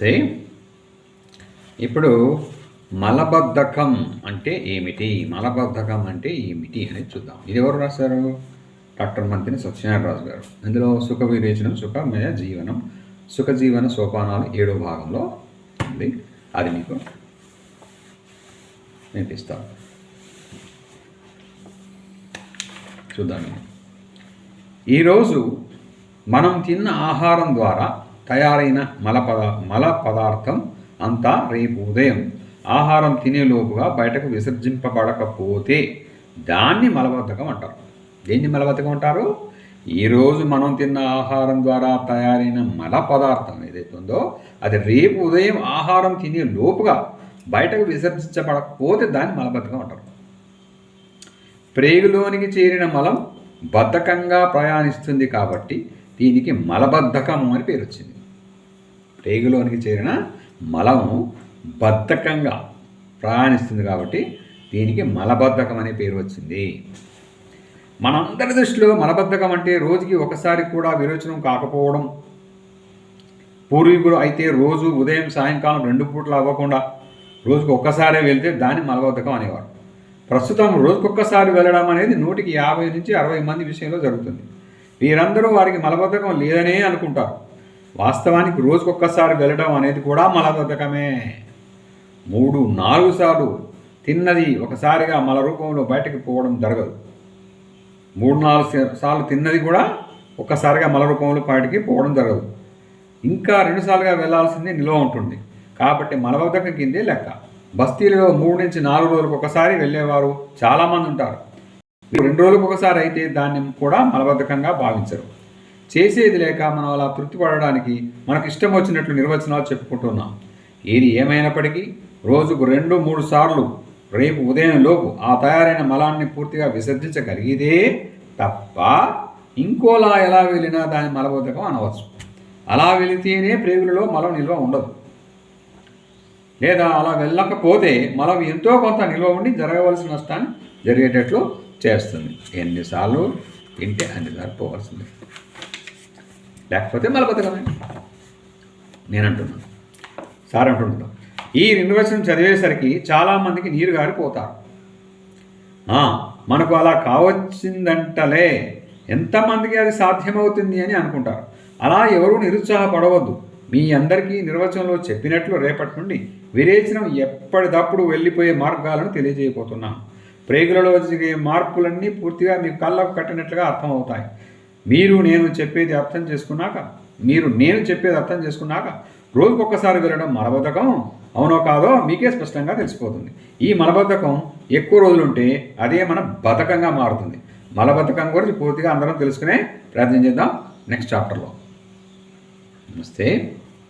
నమస్తే. ఇప్పుడు మలబద్ధకం అంటే ఏమిటి, మలబద్ధకం అంటే ఏమిటి అనేది చూద్దాం. ఇది ఎవరు రాశారు? డాక్టర్ మంతిని సత్యనారాయణ గారు. ఇందులో సుఖ విరేచనం, సుఖమయ జీవనం, సుఖజీవన సోపానాలు 7వ భాగంలో ఉంది. అది మీకు వినిపిస్తాను, చూద్దాం. ఈరోజు మనం తిన్న ఆహారం ద్వారా తయారైన మల పదార్థం అంతా రేపు ఉదయం ఆహారం తినేలోపుగా బయటకు విసర్జింపబడకపోతే దాన్ని మలబద్ధకం అంటారు. దేన్ని మలబద్ధకం అంటారు? ఈరోజు మనం తిన్న ఆహారం ద్వారా తయారైన మల పదార్థం ఏదైతే ఉందో అది రేపు ఉదయం ఆహారం తినే లోపుగా బయటకు విసర్జించబడకపోతే దాన్ని మలబద్ధకం అంటారు. ప్రేగులోనికి చేరిన మలం బద్ధకంగా ప్రయాణిస్తుంది కాబట్టి దీనికి మలబద్ధకము అని పేరు వచ్చింది. ప్రేగులోనికి చేరిన మలము బద్ధకంగా ప్రయాణిస్తుంది కాబట్టి దీనికి మలబద్ధకం అనే పేరు వచ్చింది. మనందరి దృష్టిలో మలబద్ధకం అంటే రోజుకి ఒకసారి కూడా విరోచనం కాకపోవడం. పూర్వీకులు అయితే రోజు ఉదయం సాయంకాలం 2 పూటలు అవ్వకుండా రోజుకు ఒక్కసారే వెళ్తే దాన్ని మలబద్ధకం అనేవారు. ప్రస్తుతం రోజుకొక్కసారి వెళ్ళడం అనేది 150 నుంచి 60 మంది విషయంలో జరుగుతుంది. వీరందరూ వారికి మలబద్ధకం లేదనే అనుకుంటారు. వాస్తవానికి రోజుకొక్కసారి వెళ్ళడం అనేది కూడా మలబద్ధకమే. 3-4 సార్లు తిన్నది ఒకసారిగా మల రూపంలో బయటకు పోవడం జరగదు. 3-4 సార్లు తిన్నది కూడా ఒక్కసారిగా మల రూపంలో బయటికి పోవడం జరగదు. ఇంకా 2 సార్లుగా వెళ్లాల్సిందే నిల్వ ఉంటుంది. కాబట్టి మలబద్ధకం కిందే లెక్క. బస్తీలలో 3 నుంచి 4 రోజులకు ఒకసారి వెళ్ళేవారు చాలామంది ఉంటారు. 2 రోజులకు ఒకసారి అయితే దాన్ని కూడా మలబద్ధకంగా భావించరు. చేసేది లేక మనం అలా తృప్తిపడడానికి మనకు ఇష్టం వచ్చినట్లు నిర్వచనాలు చెప్పుకుంటున్నాం. ఏది ఏమైనప్పటికీ రోజుకు 2-3 సార్లు రేపు ఉదయం లోపు ఆ తయారైన మలాన్ని పూర్తిగా విసర్జించగలిగితే తప్ప ఇంకోలా ఎలా వెళ్ళినా దాని మలబద్ధకం అనవచ్చు. అలా వెళితేనే ప్రేగులలో మలం నిల్వ ఉండదు. లేదా అలా వెళ్ళకపోతే మలం ఎంతో కొంత నిల్వ ఉండి జరగవలసిన నష్టాన్ని జరిగేటట్లు చేస్తుంది. ఎన్నిసార్లు తింటే అన్నిసార్లు పోవాల్సిందే, లేకపోతే మలబద్ధకమే. నేను అంటున్నాను, సార్ అంటుంటాను. ఈ నిర్వచనం చదివేసరికి చాలామందికి నీరు గారిపోతారు. మనకు అలా కావచ్చిందంటలే, ఎంతమందికి అది సాధ్యమవుతుంది అని అనుకుంటారు. అలా ఎవరూ నిరుత్సాహపడవద్దు. మీ అందరికీ నిర్వచనంలో చెప్పినట్లు రేపటి నుండి విరేచనం ఎప్పటికప్పుడు వెళ్ళిపోయే మార్గాలను తెలియజేయబోతున్నాను. ప్రేగులలో జరిగే మార్పులన్నీ పూర్తిగా మీ కళ్ళకు కట్టినట్లుగా అర్థమవుతాయి. మీరు నేను చెప్పేది అర్థం చేసుకున్నాక రోజుకొక్కసారి వెళ్ళడం మలబద్ధకం అవునో కాదో మీకే స్పష్టంగా తెలిసిపోతుంది. ఈ మలబద్ధకం ఎక్కువ రోజులుంటే అదే మన బద్ధకంగా మారుతుంది. మలబద్ధకం గురించి పూర్తిగా అందరం తెలుసుకునే ప్రయత్నం చేద్దాం నెక్స్ట్ చాప్టర్లో. నమస్తే.